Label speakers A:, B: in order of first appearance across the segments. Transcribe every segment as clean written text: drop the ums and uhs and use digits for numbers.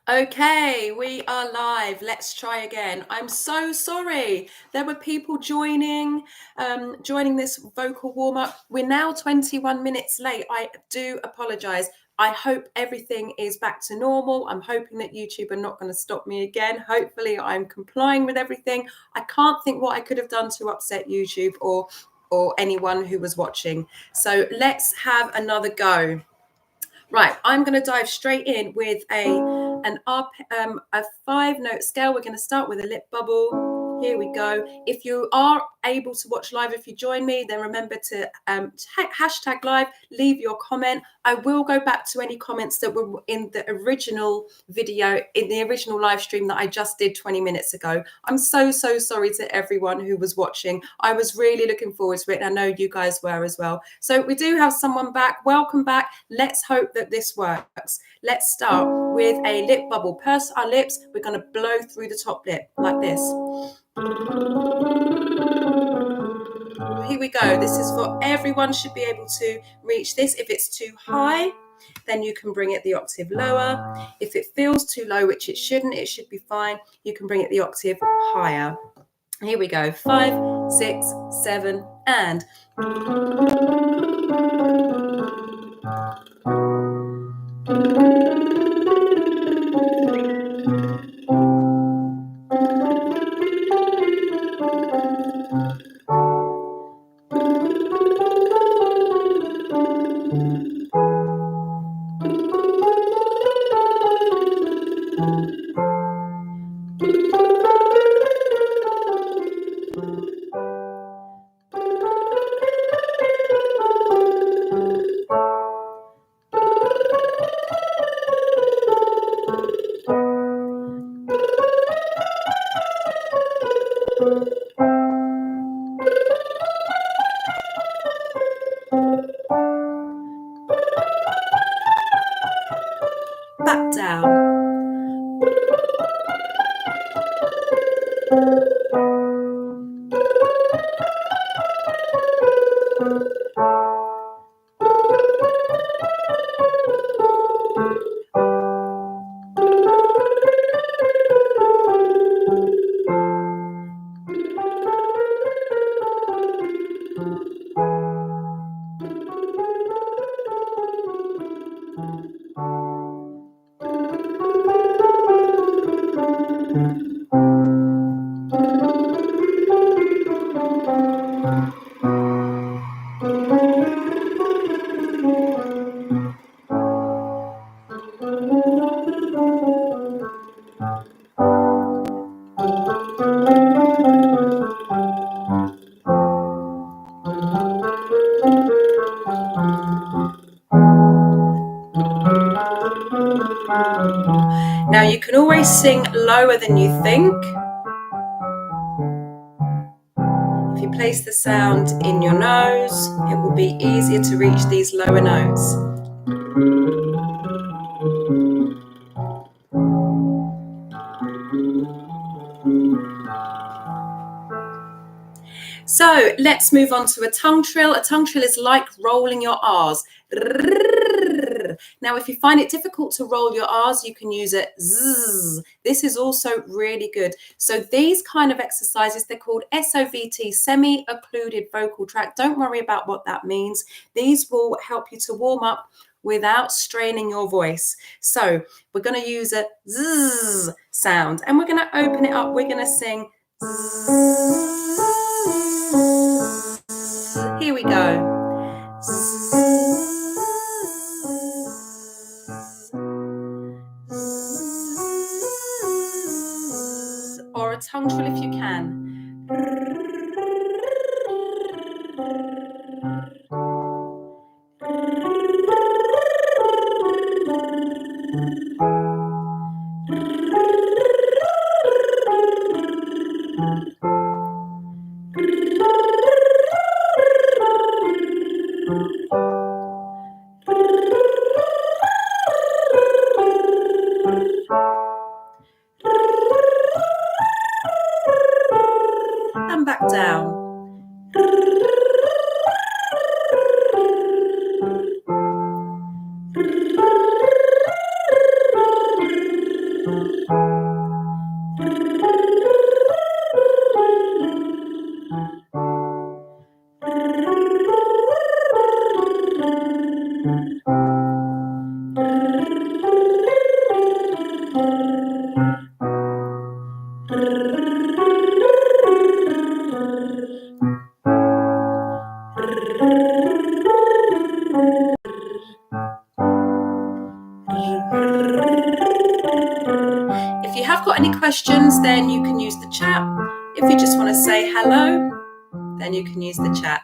A: Okay, we are live. Let's try again. I'm so sorry. There were people joining this vocal warm-up. We're now 21 minutes late. I do apologize. I hope everything is back to normal. I'm hoping that YouTube are not going to stop me again. Hopefully I'm complying with everything. I can't think what I could have done to upset YouTube or anyone who was watching. So let's have another go. Right, I'm going to dive straight in with a 5-note scale. We're going to start with a lip bubble. Here we go. If you are able to watch live, if you join me, then remember to hashtag live, leave your comment. I will go back to any comments that were in the original video, in the original live stream that I just did 20 minutes ago. I'm so sorry to everyone who was watching. I was really looking forward to it, and I know you guys were as well. So we do have someone back. Welcome back. Let's hope that this works. Let's start with a lip bubble. Purse our lips. We're going to blow through the top lip like this. Here we go. This is for everyone, should be able to reach this. If it's too high, then you can bring it the octave lower. If it feels too low, which it shouldn't, it should be fine, you can bring it the octave higher. Here we go. 5, 6, 7, and back down. Now you can always sing lower than you think. If you place the sound in your nose, it will be easier to reach these lower notes. So let's move on to a tongue trill. A tongue trill is like rolling your R's. Now, if you find it difficult to roll your R's, you can use a zzz. This is also really good. So these kind of exercises, they're called SOVT, semi-occluded vocal tract. Don't worry about what that means. These will help you to warm up without straining your voice. So we're going to use a zzz sound, and we're going to open it up. We're going to sing zzz. Here we go. Or a tongue trill if you can. And back down. you have got any questions, then you can use the chat. If you just want to say hello, then you can use the chat.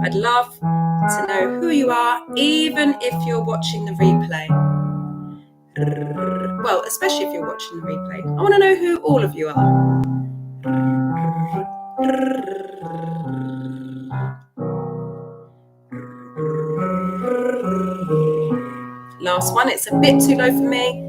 A: I'd love to know who you are, even if you're watching the replay. Well, especially if you're watching the replay. I want to know who all of you are. Last one, it's a bit too low for me.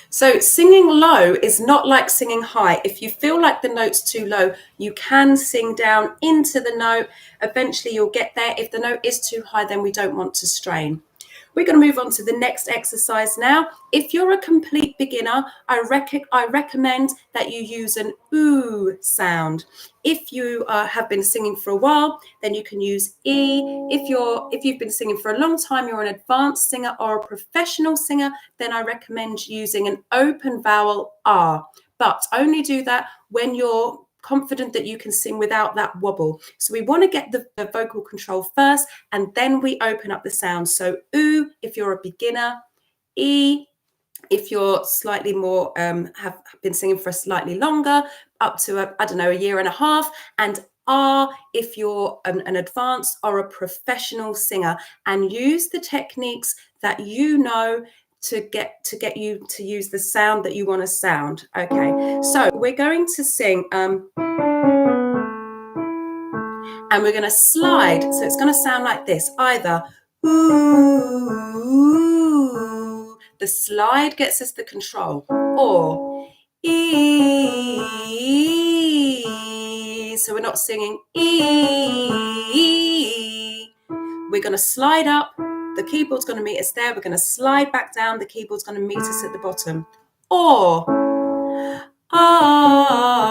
A: So singing low is not like singing high. If you feel like the note's too low, you can sing down into the note. Eventually you'll get there. If the note is too high, then we don't want to strain. We're going to move on to the next exercise now. If you're a complete beginner, I recommend that you use an ooh sound. If you have been singing for a while, then you can use E. If you've been singing for a long time, you're an advanced singer or a professional singer, then I recommend using an open vowel R. But only do that when you're confident that you can sing without that wobble. So we want to get the vocal control first, and then we open up the sound. So ooh, if you're a beginner, E, if you're slightly more, have been singing for a slightly longer, up to a year and a half, and R if you're an advanced or a professional singer, and use the techniques that you know to get you to use the sound that you want to sound. Okay, so we're going to sing and we're going to slide. So it's going to sound like this, either ooh, the slide gets us the control, or E. So we're not singing E. We're going to slide up. The keyboard's going to meet us there. We're going to slide back down. The keyboard's going to meet us at the bottom. Or ah.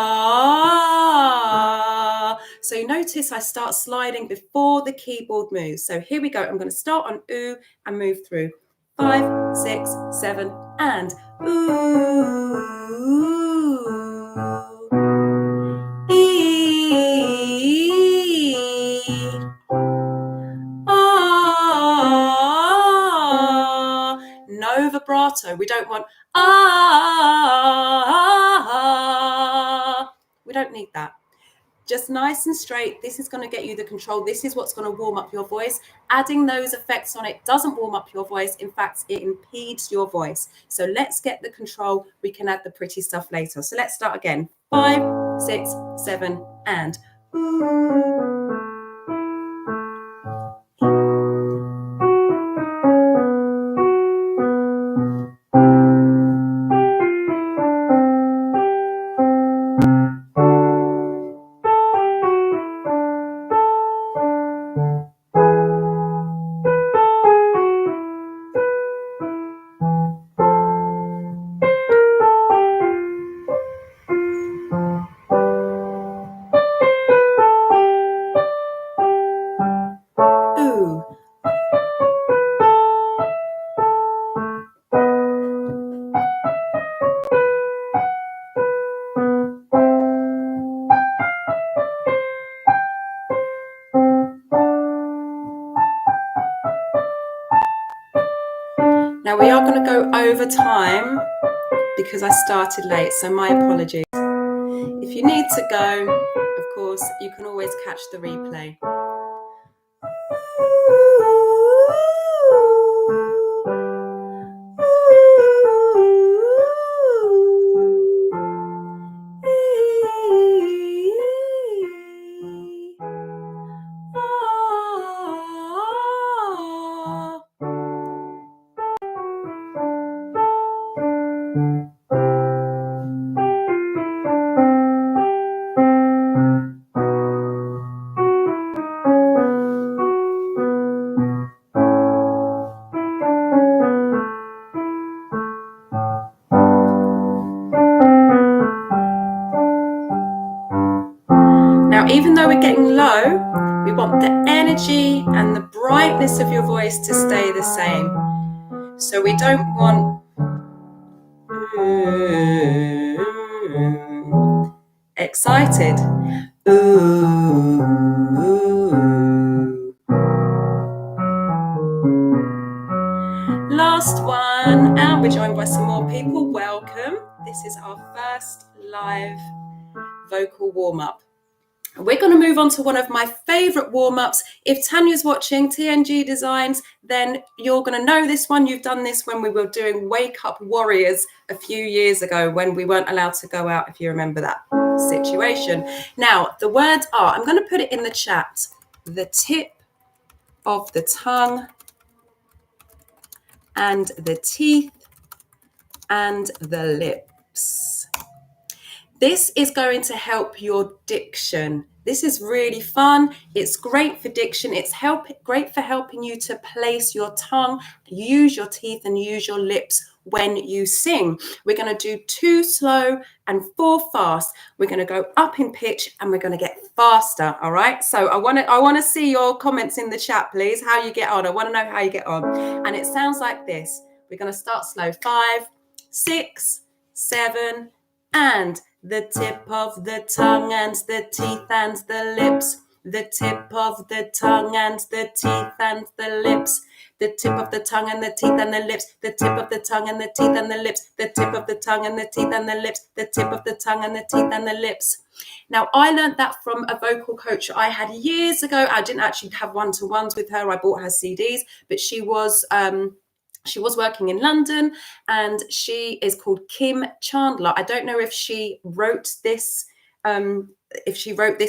A: So you notice I start sliding before the keyboard moves. So here we go. I'm going to start on ooh and move through. 5, 6, 7, and ooh. E. Ah. No vibrato. We don't want ah. We don't need that. Just nice and straight. This is going to get you the control. This is what's going to warm up your voice. Adding those effects on it doesn't warm up your voice. In fact, it impedes your voice. So let's get the control. We can add the pretty stuff later. So let's start again. 5, 6, 7, and ooh. Now we are going to go over time because I started late, so my apologies. If you need to go, of course, you can always catch the replay. Now, even though we're getting low, we want the energy and the brightness of your voice to stay the same. So we don't want excited. everyone, and we're joined by some more people. Welcome. This is our first live vocal warm-up. We're going to move on to one of my favorite warm-ups. If Tanya's watching TNG Designs, then you're going to know this one. You've done this when we were doing Wake Up Warriors a few years ago when we weren't allowed to go out, if you remember that situation. Now, the words are, I'm going to put it in the chat, the tip of the tongue and the teeth and the lips. This is going to help your diction. This is really fun. It's great for diction. It's great for helping you to place your tongue, use your teeth and use your lips when you sing. We're going to do 2 slow and 4 fast. We're going to go up in pitch and we're going to get faster. All right. So I want to see your comments in the chat, please, how you get on. I want to know how you get on. And it sounds like this. We're going to start slow. 5, 6, 7, and the tip of the tongue and the teeth and the lips. The tip of the tongue and the teeth and the lips. The tip of the tongue and the teeth and the lips. The tip of the tongue and the teeth and the lips. The tip of the tongue and the teeth and the lips. The tip of the tongue and the teeth and the lips. Now, I learned that from a vocal coach I had years ago. I didn't actually have one-to-ones with her. I bought her CDs, but she was working in London, and she is called Kim Chandler. I don't know if she wrote this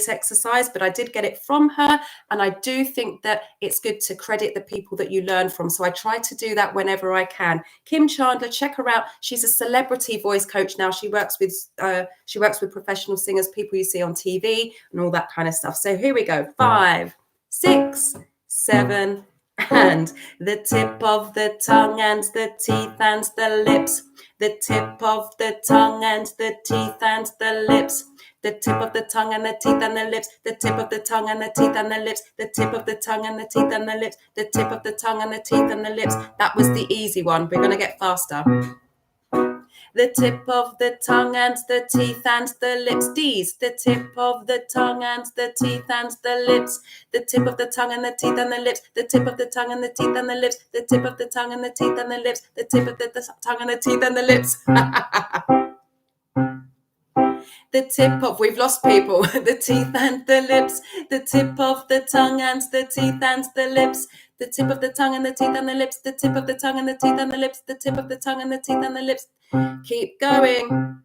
A: exercise, but I did get it from her, and I do think that it's good to credit the people that you learn from. So I try to do that whenever I can. Kim Chandler, check her out. She's a celebrity voice coach now. She works with professional singers, people you see on TV, and all that kind of stuff. So here we go. 5, 6, 7. And the tip of the tongue and the teeth and the lips. The tip of the tongue and the teeth and the lips. The tip of the tongue and the teeth and the lips. The tip of the tongue and the teeth and the lips. The tip of the tongue and the teeth and the lips. The tip of the tongue and the teeth and the lips. That was the easy one. We're going to get faster. The tip of the tongue and the teeth and the lips. D's. The tip of the tongue and the teeth and the lips. The tip of the tongue and the teeth and the lips. The tip of the tongue and the teeth and the lips. The tip of the tongue and the teeth and the lips. The tip of the tongue and the teeth and the lips. The tip of, we've lost people. The teeth and the lips. The tip of the tongue and the teeth and the lips. The tip of the tongue and the teeth and the lips. The tip of the tongue and the teeth and the lips. The tip of the tongue and the teeth and the lips. Keep going.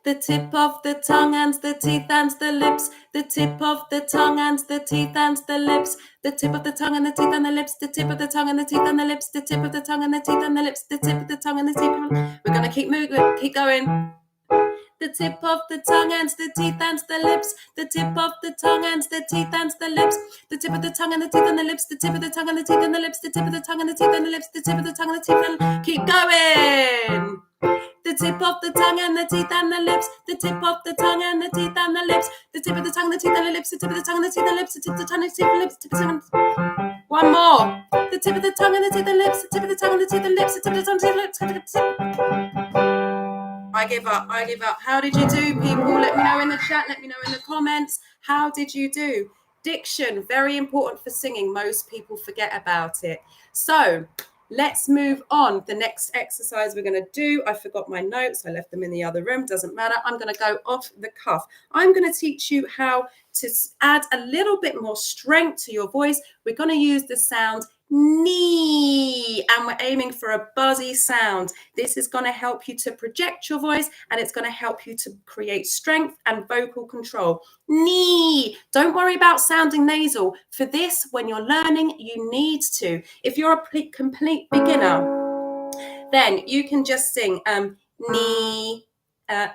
A: The tip of the tongue and the teeth and the lips. The tip of the tongue and the teeth and the lips. The tip of the tongue and the teeth and the lips. The tip of the tongue and the teeth and the lips. The tip of the tongue and the teeth and the lips. The tip of the tongue and the teeth. We're going to keep moving. Keep going. The tip of the tongue and the teeth and the lips. The tip of the tongue and the teeth and the lips. The tip of the tongue and the teeth and the lips. The tip of the tongue and the teeth and the lips. The tip of the tongue and the teeth and the lips. The tip of the tongue and the teeth and keep going. The tip of the tongue and the teeth and the lips. The tip of the tongue and the teeth and the lips. The tip of the tongue and the teeth and the lips. The tip of the tongue and the teeth and the lips. The tip of the tongue and the teeth and the lips. The tip of the tongue. One more. The tip of the tongue and the teeth and lips. The tip of the tongue and the teeth and lips. The tip of the tongue and the lips. I give up. How did you do, people? Let me know in the chat. Let me know in the comments. How did you do? Diction, very important for singing. Most people forget about it. So let's move on. The next exercise we're going to do, I forgot my notes. I left them in the other room. Doesn't matter. I'm going to go off the cuff. I'm going to teach you how to add a little bit more strength to your voice. We're going to use the sound knee, and we're aiming for a buzzy sound. This is going to help you to project your voice, and it's going to help you to create strength and vocal control. Knee. Don't worry about sounding nasal. For this, when you're learning, you need to. If you're a complete beginner, then you can just sing knee,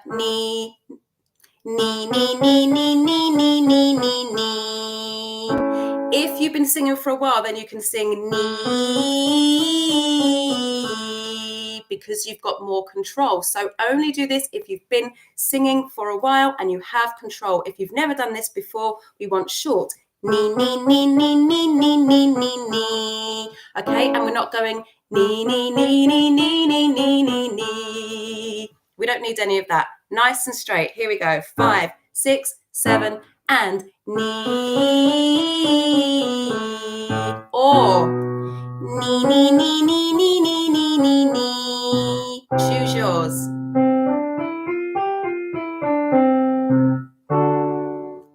A: knee, knee, knee, knee, knee, knee, knee, knee, knee, knee. If you've been singing for a while, then you can sing knee because you've got more control. So only do this if you've been singing for a while and you have control. If you've never done this before, we want short. Knee, knee, knee, knee, knee, knee, knee, knee, knee. Okay, and we're not going knee, knee, knee, knee, knee, knee, knee, knee, knee. We don't need any of that. Nice and straight. Here we go. 5, 6, 7, and knee, or Nee, nee, nee, nee, nee, nee, nee, nee, nee. Choose yours.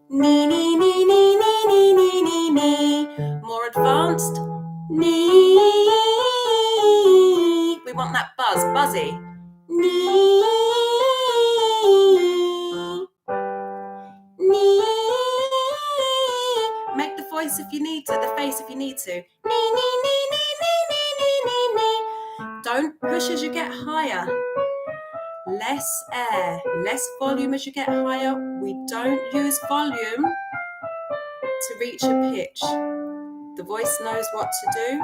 A: Nee, nee, nee, nee, nee, nee, nee, nee, nee. More advanced. Nee. We want that buzz, buzzy. Nee. Nee. Make the voice if you need to, the face if you need to. Nee, nee, nee, nee, nee, nee, nee, nee, nee. Don't push as you get higher. Less air, less volume as you get higher. We don't use volume to reach a pitch. The voice knows what to do.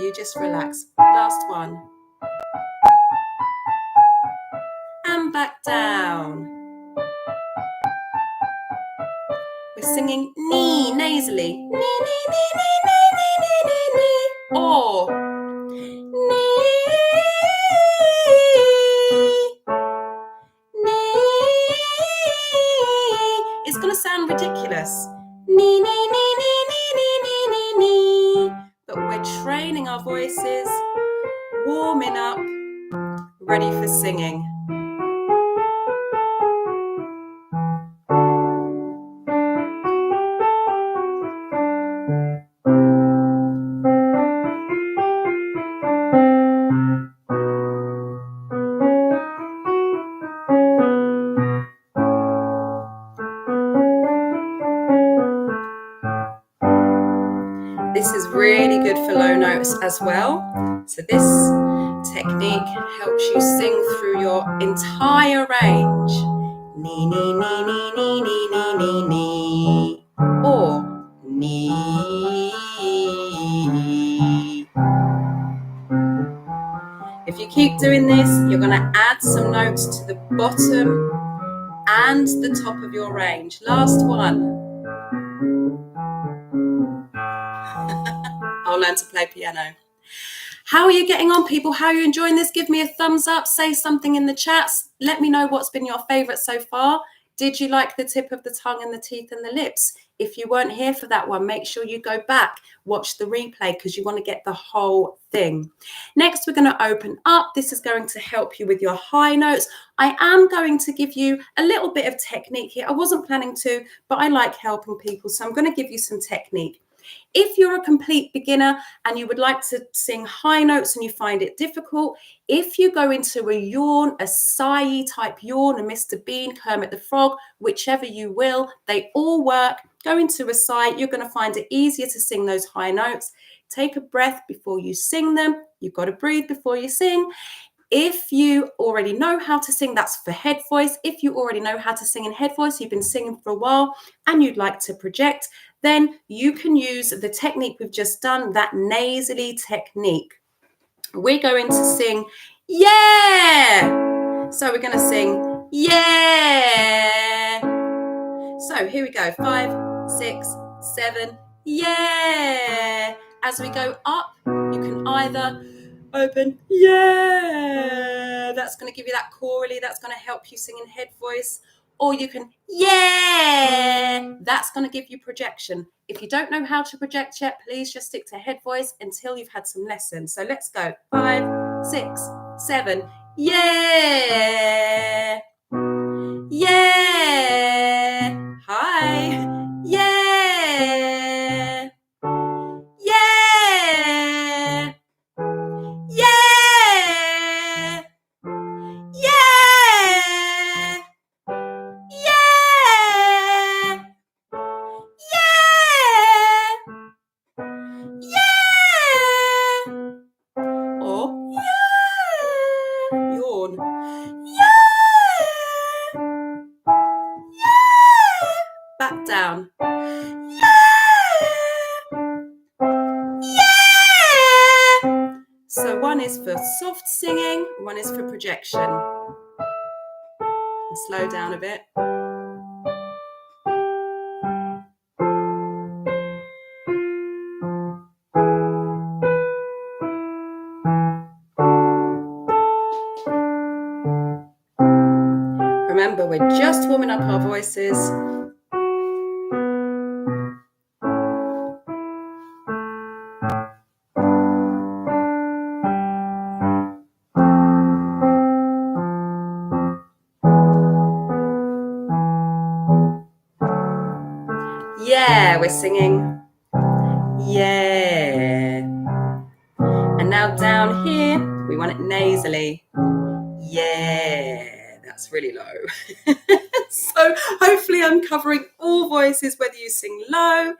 A: You just relax. Last one. And back down. We're singing nee nasally. Nee, nee, nee, nee, nee, nee, nee, nee, nee. Or nee. It's going to sound ridiculous. Nee, nee, nee, nee, nee, nee, nee, nee, nee. But we're training our voices, warming up, ready for singing. This is really good for low notes as well. So this technique helps you sing through your entire range. Nee, nee, nee, nee, nee, nee, nee, nee, nee. Or nee. If you keep doing this, you're going to add some notes to the bottom and the top of your range. Last one. I'll learn to play piano. How are you getting on, people? How are you enjoying this? Give me a thumbs up, say something in the chats. Let me know what's been your favorite so far. Did you like the tip of the tongue and the teeth and the lips? If you weren't here for that one, make sure you go back, watch the replay, because you want to get the whole thing. Next, we're going to open up. This is going to help you with your high notes. I am going to give you a little bit of technique here. I wasn't planning to, but I like helping people, so I'm going to give you some technique. If you're a complete beginner and you would like to sing high notes and you find it difficult, if you go into a yawn, a sigh type yawn, a Mr. Bean, Kermit the Frog, whichever you will, they all work. Go into a sigh, you're going to find it easier to sing those high notes. Take a breath before you sing them. You've got to breathe before you sing. If you already know how to sing, that's for head voice. If you already know how to sing in head voice, you've been singing for a while and you'd like to project, then you can use the technique we've just done, that nasally technique. We're going to sing, yeah. So we're going to sing, yeah. So here we go, 5, 6, 7, yeah. As we go up, you can either open, yeah. That's going to give you that chorally. That's going to help you sing in head voice. Or you can, yeah. That's going to give you projection. If you don't know how to project yet, please just stick to head voice until you've had some lessons. So let's go. 5, 6, 7, yeah. Yeah. Hi. Yeah. Yeah. Yeah. Yeah. Yeah. Yeah. Or yeah. Yawn. Yeah. Yeah. Back down. Yeah. So one is for soft singing, one is for projection. And slow down a bit. Remember, we're just warming up our voices. Yeah, we're singing. Yeah. And now down here, we want it nasally. Yeah, that's really low. So hopefully I'm covering all voices, whether you sing low,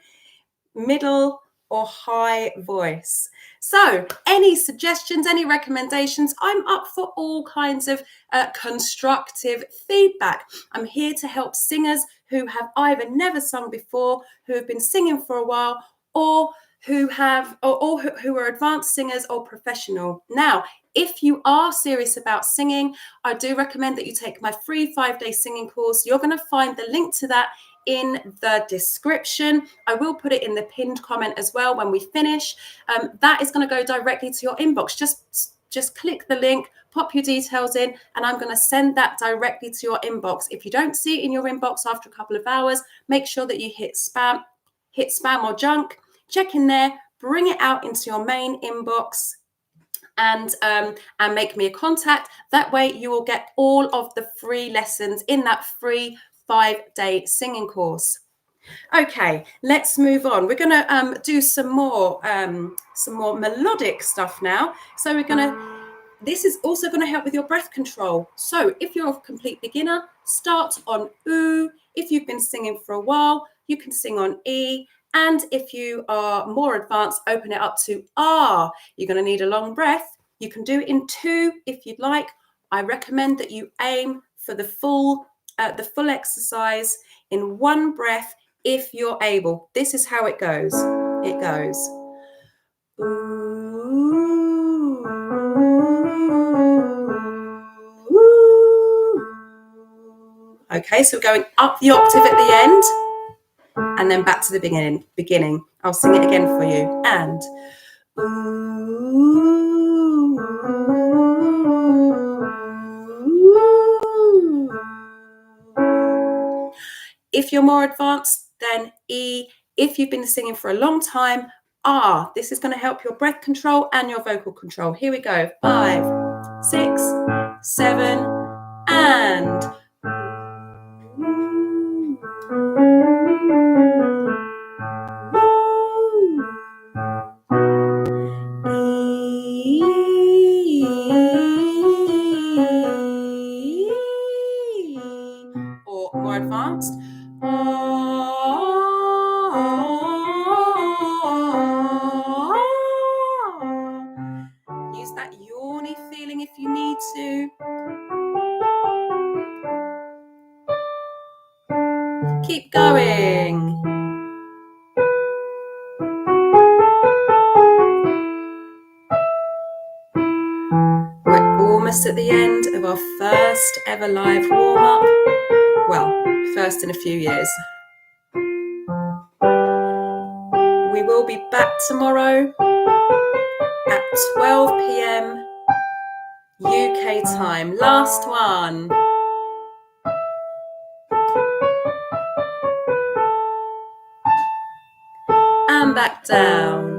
A: middle, or high voice. So any suggestions, any recommendations, I'm up for all kinds of constructive feedback. I'm here to help singers who have either never sung before, who have been singing for a while, or who are advanced singers or professional. Now, if you are serious about singing, I do recommend that you take my free 5-day singing course. You're going to find the link to that in the description. I will put it in the pinned comment as well when we finish. That is going to go directly to your inbox. Just click the link, pop your details in, and I'm going to send that directly to your inbox. If you don't see it in your inbox after a couple of hours, make sure that you hit spam or junk, check in there, bring it out into your main inbox, and make me a contact. That way you will get all of the free lessons in that free 5-day singing course. Okay, let's move on. We're going to do some more melodic stuff now. So this is also going to help with your breath control. So if you're a complete beginner, start on oo. If you've been singing for a while, you can sing on e. And if you are more advanced, open it up to ah. You're going to need a long breath. You can do it in 2 if you'd like. I recommend that you aim for the full exercise in 1 breath if you're able. This is how it goes. It goes. Okay, so we're going up the octave at the end and then back to the beginning. I'll sing it again for you. And if you're more advanced, then E. If you've been singing for a long time, R. This is going to help your breath control and your vocal control. Here we go. 5, 6, 7, and or more advanced. Use that yawny feeling if you need to. Keep going. We're almost at the end of our first ever live warm-up. Well, first in a few years. We will be back tomorrow at 12 p.m. UK time. Last one. And back down.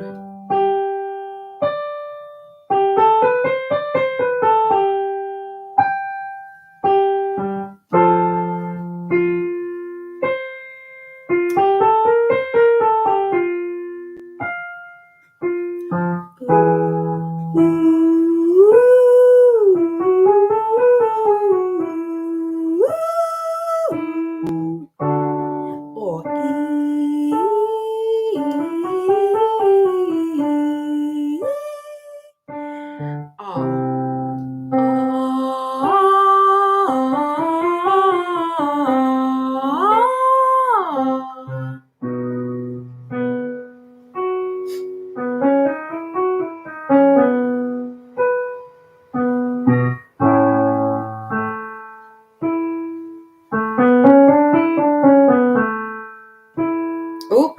A: Oh,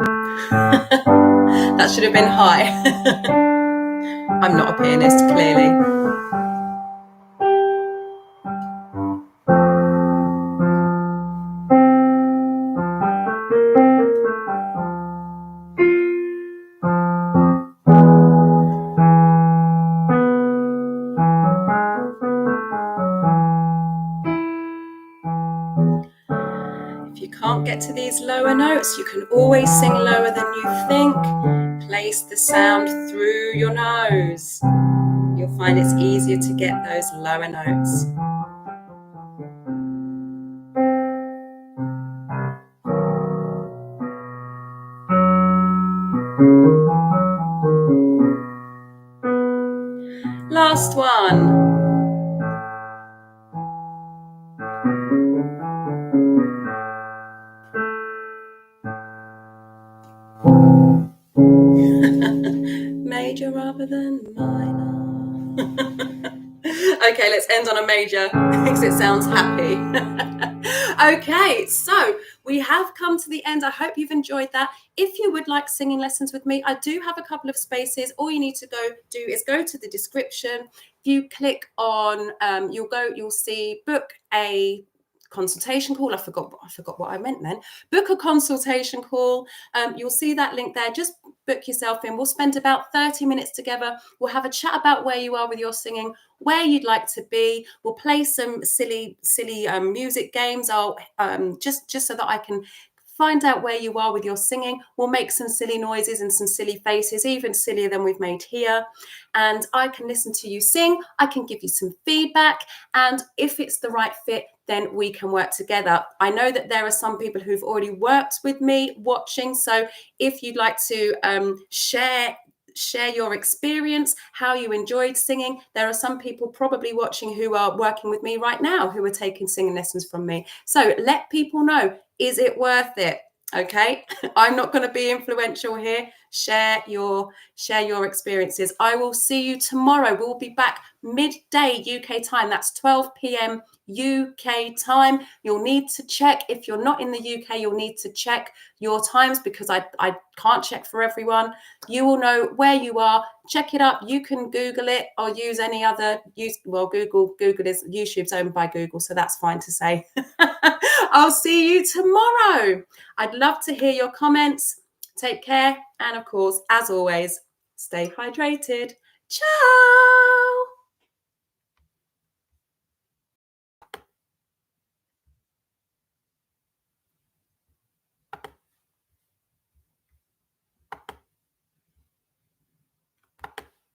A: that should have been high. I'm not a pianist, clearly. get to these lower notes, you can always sing lower than you think. Place the sound through your nose. You'll find it's easier to get those lower notes. Last one. Major rather than minor. Okay, let's end on a major because it sounds happy. Okay, so we have come to the end. I hope you've enjoyed that. If you would like singing lessons with me, I do have a couple of spaces. All you need to do is go to the description. If you click on, you'll see book a consultation call. I forgot what I meant then. Book a consultation call. You'll see that link there. Just book yourself in. We'll spend about 30 minutes together. We'll have a chat about where you are with your singing, where you'd like to be. We'll play some silly music games. I'll just so that I can find out where you are with your singing. We'll make some silly noises and some silly faces, even sillier than we've made here. And I can listen to you sing. I can give you some feedback. And if it's the right fit, then we can work together. I know that there are some people who've already worked with me watching. So if you'd like to share your experience, how you enjoyed singing. There are some people probably watching who are working with me right now, who are taking singing lessons from me. So let people know, is it worth it? Okay, I'm not going to be influential here. Share your experiences. I will see you tomorrow. We'll be back midday UK time. That's 12 p.m. UK time. You'll need to check, if you're not in the UK, you'll need to check your times because I can't check for everyone. You will know where you are. Check it up. You can Google it or use any other Google is YouTube's owned by Google, so that's fine to say. I'll see you tomorrow. I'd love to hear your comments. Take care, and of course, as always, stay hydrated. Ciao.